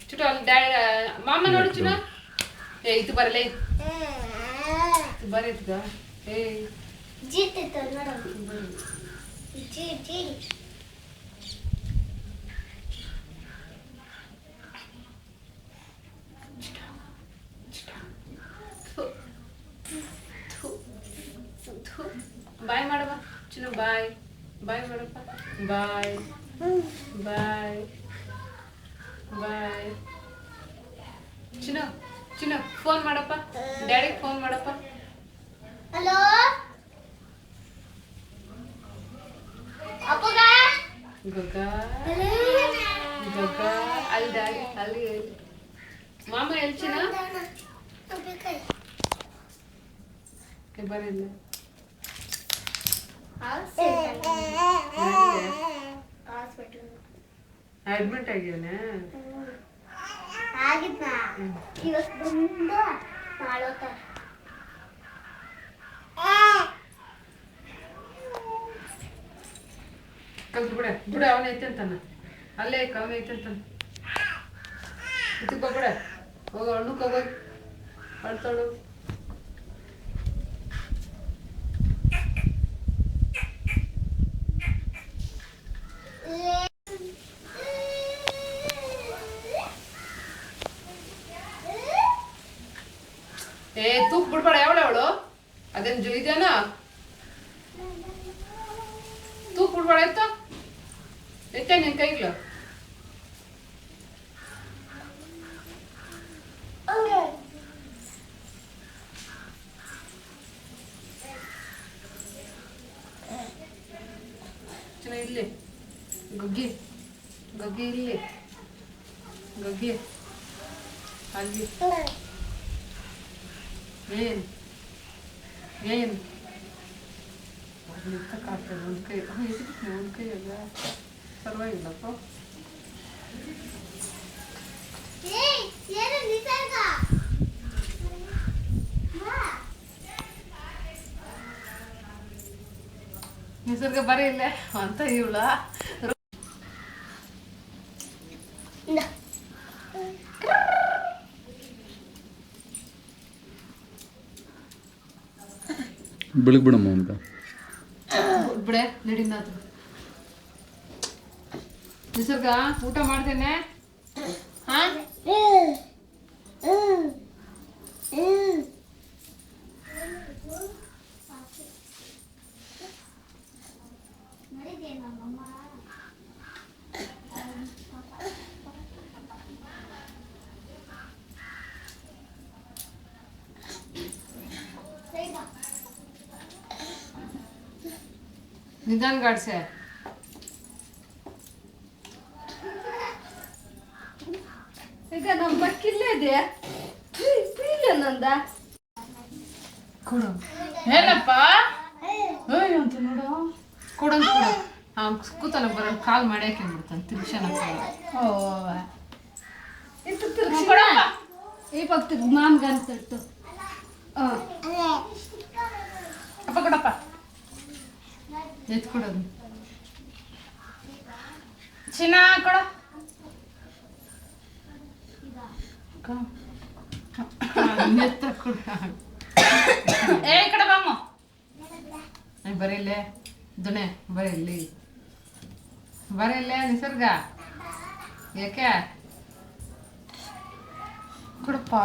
ಚುಟು ಅಲ್ಲಿ ಡ್ಯಾಡಿ ಮಾಮ ನೋಡು ಚುನ ಏ ಇದು ಬರಲೇ ಇದು ಬರೀತ್ಗ ಏ ಜೀತಿತ್ತು ನೋಡು ಜೀ ಜೀ ಬಾಯ್ ಮಾಡಮ್ಮ ಚಿನ್ನು ಬಾಯ್ ಬಾಯ್ ಮಾಡಪ್ಪ ಬಾಯ್ ಬಾಯ್ ಬಾಯ್ ಚಿನ್ನು ಚಿನ್ನು ಫೋನ್ ಮಾಡಪ್ಪ ಡ್ಯಾಡಿಗೆ ಫೋನ್ ಮಾಡಪ್ಪ ಹಲೋ ಅಪ್ಪಗ ಗಗ್ಗ ಗಗ್ಗ ಅಲ್ಲಿ ಡ್ಯಾಡಿ ಅಲ್ಲಿ ಮಾಮ ಎಲ್ಲಿ ಚಿನ್ನ ಬರಿಲ್ಲ ಅಡ್ಮಿಟ್ ಆಗಿದ್ದಾನೆ ಆಗಿದ್ನ ಇವತ್ತು ಬಂದು ನಾಳೆ ಕಲ್ತು ಬಿಡ ಬಿಡ ಅವನ ಐತೆ ಅಂತಾನ ಅಲ್ಲೇ ಅವನ ಐತೆ ಅಂತಾನ ಇದಕ್ಕೆ ಬಿಡ ಹೋಗ ಹಣ್ಣಕ್ಕೆ ಹೋಗೋದು ಅಳ್ತಾಳು ಏ ತೂಕ್ ಬಿಡ್ಬೇಡ ಯಾವಳು ಅದೇನು ಇದೆನಾ ತೂಕ್ ಬಿಡ್ಬೇಡ ಆಯ್ತು ಎತ್ತೆ ನಿನ್ ಕೈಗ್ಲು ಚೆನ್ನಾಗಿ ಇಲ್ಲಿ ಗಗ್ಗಿ ಗಗ್ಗಿ ಇಲ್ಲಿ ಗಗ್ಗಿ ಅಲ್ಲಿ ಏನು ಏನು ನಿಂತಕ್ಕಾಗ್ತದೆ ಒಂದು ಕೈ ಇದಕ್ಕೆ ಒಂದು ಕೈ ಅಲ್ಲ ಪರವಾಗಿಲ್ಲಪ್ಪ ನಿಸರ್ಗ ಬರೀ ಇಲ್ಲ ಅಂತ ಇವಳ ಬೆಳಗ್ಗೆ ಬಿಡಮ್ಮ ಅಂತ ಬಿಡೆ ನಡಿನಾದ್ರು ನಿಸರ್ಗ ಊಟ ಮಾಡ್ತೇನೆ ಹಾ ನಿಧಾನ ಗಾಡ್ಸೆ ಈಗ ನಮ್ಮ ಬಕ್ಕಿಲ್ಲೇ ಇದೆ ಇಲ್ಲ ನಂದ ಕೊಡು ಏನಪ್ಪ ಏಯ್ ಅಂತ ನೋಡು ಕೊಡಂತ ಕೊಡು ಹಾಂ ಕೂತನ ಬರೋ ಕಾಲ್ ಮಾಡಿ ಹಾಕೊಂಡ್ಬಿಡ್ತಾನೆ ತಿರ್ಕ್ಷಣ ಓ ಇದು ಕೊಡಪ್ಪ ಈ ಪಕ್ಕ ಮಾಮ್ಗಂತಟ್ಟು ಅಪ್ಪ ಕೊಡಪ್ಪ ಎತ್ ಕೊಡೋದು ಚಿನ್ನ ಕೊಡ ಎತ್ತ ಕೊಡ ಏ ಕಡೆ ಬಾಮ ಬರೀಲೆ ದುಣೆ ಬರೀಲಿ ಬರೀಲೆ ನಿಸರ್ಗ ಯಾಕೆ ಕೊಡಪ್ಪ